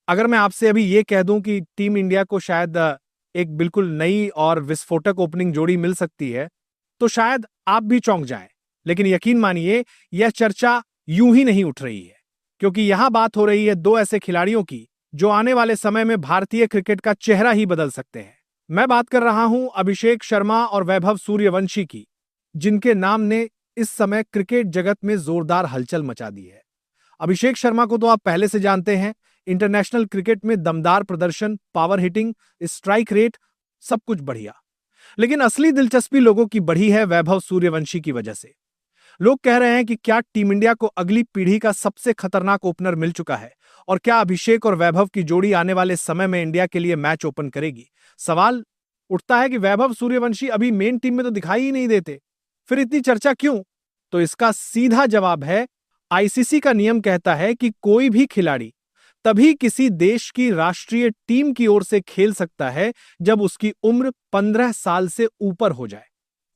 अगर मैं आपसे अभी ये कह दूं कि टीम इंडिया को शायद एक बिल्कुल नई और विस्फोटक ओपनिंग जोड़ी मिल सकती है, तो शायद आप भी चौंक जाएं। लेकिन यकीन मानिए, यह चर्चा यूं ही नहीं उठ रही है, क्योंकि यहां बात हो रही है दो ऐसे खिलाड़ियों की जो आने वाले समय में भारतीय क्रिकेट का चेहरा ही बदल सकते हैं। मैं बात कर रहा हूं अभिषेक शर्मा और वैभव सूर्यवंशी की, जिनके नाम ने इस समय क्रिकेट जगत में जोरदार हलचल मचा दी है। अभिषेक शर्मा को तो आप पहले से जानते हैं, इंटरनेशनल क्रिकेट में दमदार प्रदर्शन, पावर हिटिंग, स्ट्राइक रेट, सब कुछ बढ़िया। लेकिन असली दिलचस्पी लोगों की बढ़ी है वैभव सूर्यवंशी की वजह से। लोग कह रहे हैं कि क्या टीम इंडिया को अगली पीढ़ी का सबसे खतरनाक ओपनर मिल चुका है, और क्या अभिषेक और वैभव की जोड़ी आने वाले समय में इंडिया के लिए मैच ओपन करेगी। सवाल उठता है कि वैभव सूर्यवंशी अभी मेन टीम में तो दिखाई ही नहीं देते, फिर इतनी चर्चा क्यों? तो इसका सीधा जवाब है, आईसीसी का नियम कहता है कि कोई भी खिलाड़ी तभी किसी देश की राष्ट्रीय टीम की ओर से खेल सकता है जब उसकी उम्र 15 साल से ऊपर हो जाए।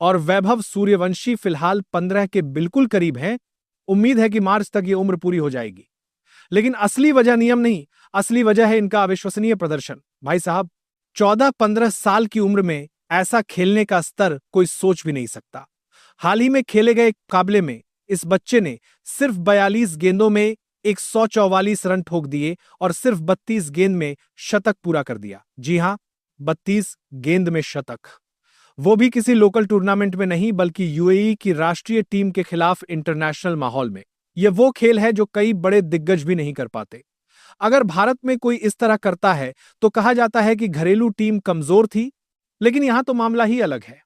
और वैभव सूर्यवंशी फिलहाल 15 के बिल्कुल करीब हैं। उम्मीद है कि मार्च तक ये उम्र पूरी हो जाएगी। लेकिन असली वजह नियम नहीं, असली वजह है इनका अविश्वसनीय प्रदर्शन। भाई साहब, 14-15 साल की उम्र में ऐसा खेलने का स्तर कोई सोच भी नहीं सकता। हाल ही में खेले गए मुकाबले में इस बच्चे ने सिर्फ 42 गेंदों में 144 रन ठोक दिए और सिर्फ 32 गेंद में शतक पूरा कर दिया। जी हां, 32 गेंद में शतक, वो भी किसी लोकल टूर्नामेंट में नहीं, बल्कि यूएई की राष्ट्रीय टीम के खिलाफ इंटरनेशनल माहौल में। यह वो खेल है जो कई बड़े दिग्गज भी नहीं कर पाते। अगर भारत में कोई इस तरह करता है तो कहा जाता है कि घरेलू टीम कमजोर थी, लेकिन यहां तो मामला ही अलग है।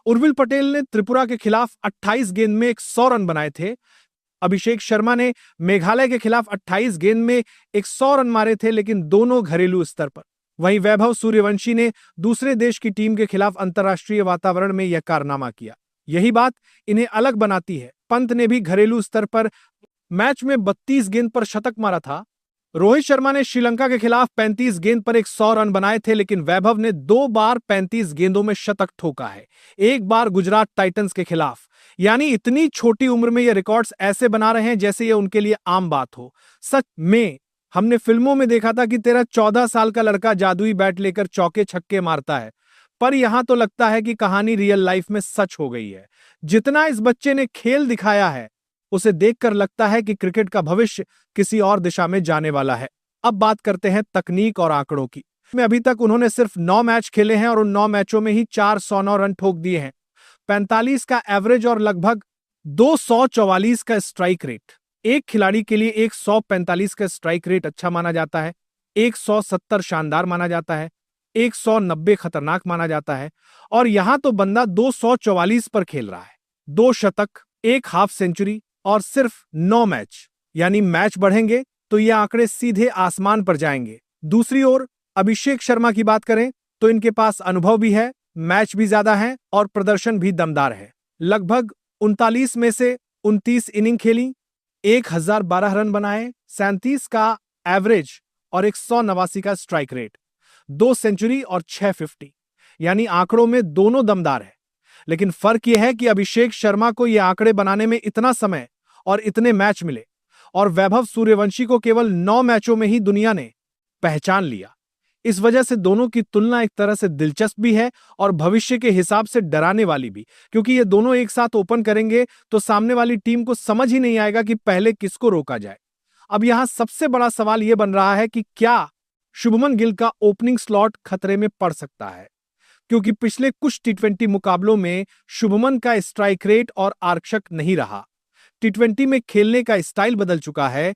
उर्विल पटेल ने त्रिपुरा के खिलाफ 28 गेंद में 100 रन बनाए थे। अभिषेक शर्मा ने मेघालय के खिलाफ 28 गेंद में 100 रन मारे थे, लेकिन दोनों घरेलू स्तर पर। वहीं वैभव सूर्यवंशी ने दूसरे देश की टीम के खिलाफ अंतर्राष्ट्रीय वातावरण में यह कारनामा किया। यही बात इन्हें अलग बनाती है। पंत ने भी घरेलू स्तर पर मैच में 32 गेंद पर शतक मारा था। रोहित शर्मा ने श्रीलंका के खिलाफ 35 गेंद पर 100 रन बनाए थे, लेकिन वैभव ने 2 बार 35 गेंदों में शतक ठोका है, एक बार गुजरात टाइटंस के खिलाफ। यानी इतनी छोटी उम्र में ये रिकॉर्ड्स ऐसे बना रहे हैं जैसे ये उनके लिए आम बात हो। सच में हमने फिल्मों में देखा था कि तेरा 14 साल का लड़का जादुई बैट लेकर चौके छक्के मारता है, पर यहां तो लगता है कि कहानी रियल लाइफ में सच हो गई है। जितना इस बच्चे ने खेल दिखाया है, उसे देखकर लगता है कि क्रिकेट का भविष्य किसी और दिशा में जाने वाला है। अब बात करते हैं तकनीक और आंकड़ों की। में अभी तक उन्होंने सिर्फ 9 मैच खेले हैं और उन 9 मैचों में ही 409 रन ठोक दिए हैं। 45 का एवरेज और लगभग 244 का स्ट्राइक रेट। एक खिलाड़ी के लिए 145 का स्ट्राइक रेट अच्छा माना जाता है, 170 शानदार माना जाता है, 190 खतरनाक माना जाता है, और यहां तो बंदा 244 पर खेल रहा है। 2 शतक, 1 हाफ सेंचुरी और सिर्फ 9 मैच। यानी मैच बढ़ेंगे तो ये आंकड़े सीधे आसमान पर जाएंगे। दूसरी ओर अभिषेक शर्मा की बात करें तो इनके पास अनुभव भी है, मैच भी ज्यादा है और प्रदर्शन भी दमदार है। लगभग 39 में से 29 इनिंग खेली, 1012 रन बनाए, 37 का एवरेज और 189 का स्ट्राइक रेट, 2 सेंचुरी और 6 50। यानी आंकड़ों में दोनों दमदार है। लेकिन फर्क यह है कि अभिषेक शर्मा को यह आंकड़े बनाने में इतना समय और इतने मैच मिले, और वैभव सूर्यवंशी को केवल 9 मैचों में ही दुनिया ने पहचान लिया। इस वजह से दोनों की तुलना एक तरह से दिलचस्प भी है और भविष्य के हिसाब से डराने वाली भी, क्योंकि ये दोनों एक साथ ओपन करेंगे तो सामने वाली टीम को समझ ही नहीं आएगा कि पहले किसको रोका जाए। अब यहां सबसे बड़ा सवाल यह बन रहा है कि क्या शुभमन गिल का ओपनिंग स्लॉट खतरे में पड़ सकता है, क्योंकि पिछले कुछ टी20 मुकाबलों में शुभमन का स्ट्राइक रेट और आरक्षक नहीं रहा। टी20 में खेलने का स्टाइल बदल चुका है।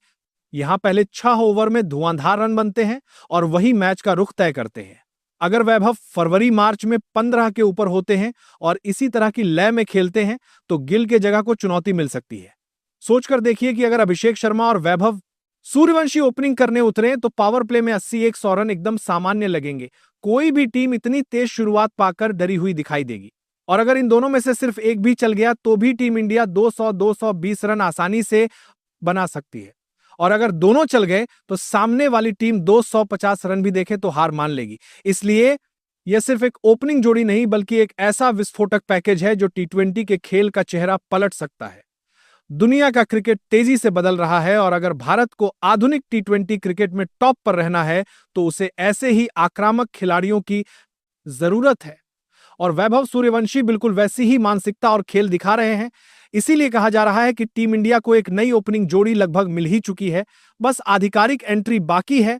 यहां पहले 6 ओवर में धुआंधार रन बनते हैं और वही मैच का रुख तय करते हैं। अगर वैभव फरवरी मार्च में 15 के ऊपर होते हैं और इसी तरह की लय में खेलते हैं तो गिल के जगह को चुनौती मिल सकती है। सोचकर देखिए कि अगर अभिषेक शर्मा और वैभव सूर्यवंशी ओपनिंग करने उतरे तो पावर प्ले में 80-100 रन एकदम सामान्य लगेंगे। कोई भी टीम इतनी तेज शुरुआत पाकर डरी हुई दिखाई देगी। और अगर इन दोनों में से सिर्फ एक भी चल गया तो भी टीम इंडिया 200-220 रन आसानी से बना सकती है। और अगर दोनों चल गए तो सामने वाली टीम 250 रन भी देखे तो हार मान लेगी। इसलिए यह सिर्फ एक ओपनिंग जोड़ी नहीं, बल्कि एक ऐसा विस्फोटक पैकेज है जो टी20 के खेल का चेहरा पलट सकता है। दुनिया का क्रिकेट तेजी से बदल रहा है और अगर भारत को आधुनिक टी20 क्रिकेट में टॉप पर रहना है तो उसे ऐसे ही आक्रामक खिलाड़ियों की जरूरत है। और वैभव सूर्यवंशी बिल्कुल वैसी ही मानसिकता और खेल दिखा रहे हैं। इसीलिए कहा जा रहा है कि टीम इंडिया को एक नई ओपनिंग जोड़ी लगभग मिल ही चुकी है, बस आधिकारिक एंट्री बाकी है।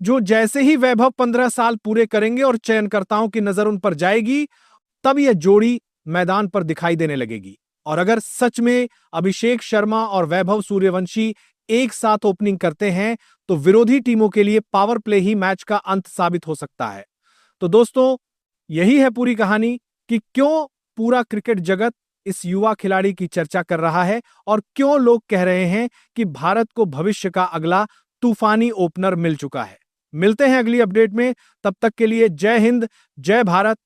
जो जैसे ही वैभव 15 साल पूरे करेंगे और चयनकर्ताओं की नजर उन पर जाएगी, तब यह जोड़ी मैदान पर दिखाई देने लगेगी। और अगर सच में अभिषेक शर्मा और वैभव सूर्यवंशी एक साथ ओपनिंग करते हैं तो विरोधी टीमों के लिए पावर प्ले ही मैच का अंत साबित हो सकता है। तो दोस्तों, यही है पूरी कहानी कि क्यों पूरा क्रिकेट जगत इस युवा खिलाड़ी की चर्चा कर रहा है और क्यों लोग कह रहे हैं कि भारत को भविष्य का अगला तूफानी ओपनर मिल चुका है। मिलते हैं अगली अपडेट में, तब तक के लिए जय हिंद, जय भारत,